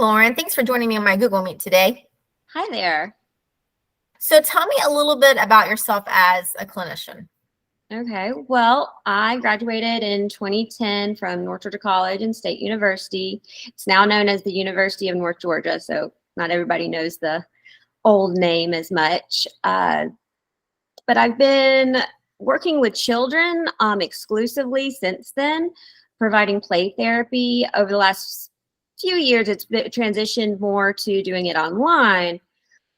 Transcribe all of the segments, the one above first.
Lauren. Thanks for joining me on my Google Meet today. Hi there. So tell me a little bit about yourself as a clinician. Okay, well, I graduated in 2010 from North Georgia College and State University. It's now known as the University of North Georgia, so not everybody knows the old name as much. But I've been working with children exclusively since then, providing play therapy. Over the last few years, it's transitioned more to doing it online,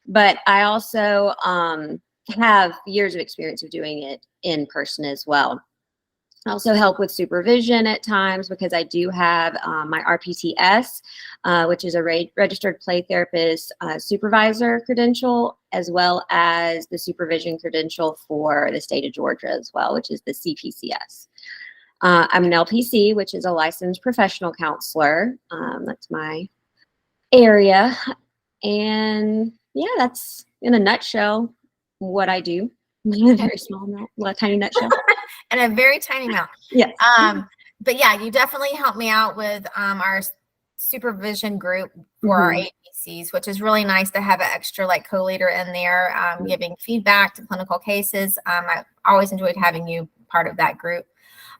but I also have years of experience of doing it in person as well. I also help with supervision at times because I do have my RPTS, which is a registered play therapist supervisor credential, as well as the supervision credential for the state of Georgia as well, which is the CPCS. I'm an LPC, which is a licensed professional counselor. That's my area. And yeah, that's in a nutshell what I do. A very small amount, a tiny nutshell. And a very tiny amount. Yes. But yeah, you definitely helped me out with our supervision group for our APCs, which is really nice to have an extra like co-leader in there, giving feedback to clinical cases. I always enjoyed having you part of that group.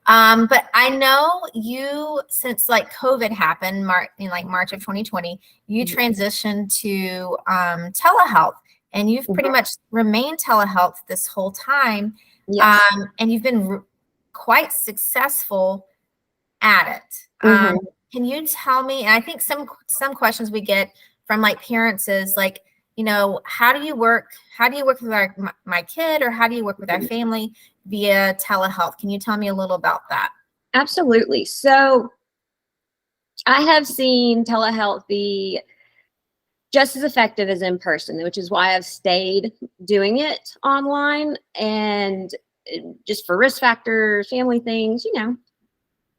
But I know you, since like COVID happened in like March of 2020, you transitioned to telehealth, and you've pretty much remained telehealth this whole time. Yes. And you've been quite successful at it. Can you tell me, and I think some questions we get from like parents is like, you know, how do you work with my kid, or how do you work with our family via telehealth? Can you tell me a little about that? Absolutely. So I have seen telehealth be just as effective as in person, which is why I've stayed doing it online, and just for risk factors, family things, you know,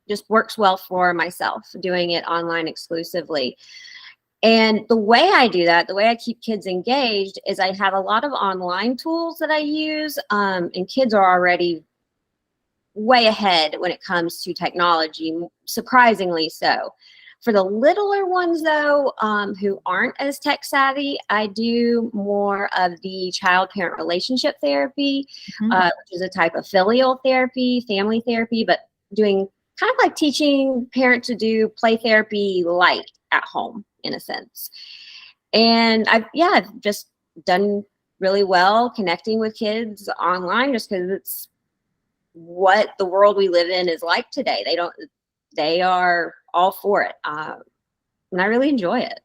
just works well for myself doing it online exclusively. And the way I do that, the way I keep kids engaged, is I have a lot of online tools that I use, and kids are already way ahead when it comes to technology, surprisingly so. For the littler ones, though, who aren't as tech savvy, I do more of the child-parent relationship therapy, which is a type of filial therapy, family therapy, but doing kind of like teaching parents to do play therapy light at home, in a sense. And I've just done really well connecting with kids online, just because it's what the world we live in is like today. They are all for it. And I really enjoy it.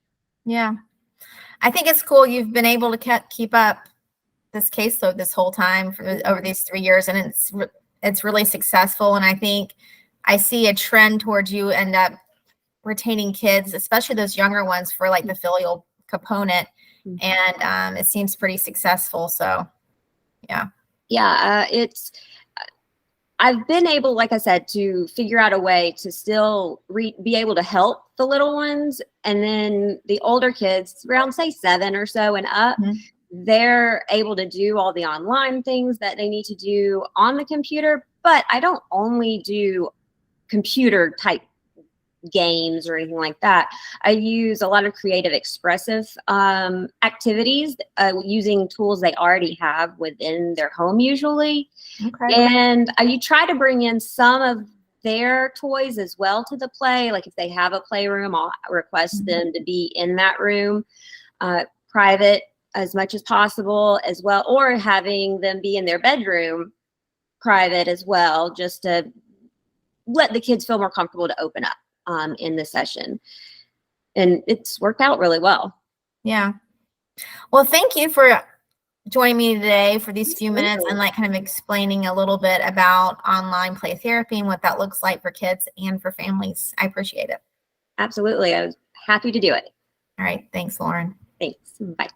Yeah. I think it's cool. You've been able to keep up this caseload this whole time over these 3 years, and it's really successful. And I think I see a trend towards you end up retaining kids, especially those younger ones, for like the filial component. And it seems pretty successful. So yeah. Yeah. I've been able, like I said, to figure out a way to still be able to help the little ones. And then the older kids, around say 7 or so and up, they're able to do all the online things that they need to do on the computer. But I don't only do computer type games or anything like that. I use a lot of creative, expressive activities using tools they already have within their home usually. Okay. And you try to bring in some of their toys as well to the play. Like if they have a playroom, I'll request them to be in that room, private as much as possible as well, or having them be in their bedroom private as well, just to let the kids feel more comfortable to open up in the session. And it's worked out really well. Yeah. Well, thank you for joining me today for these few minutes and like kind of explaining a little bit about online play therapy and what that looks like for kids and for families. I appreciate it. Absolutely. I was happy to do it. All right. Thanks, Lauren. Thanks. Bye.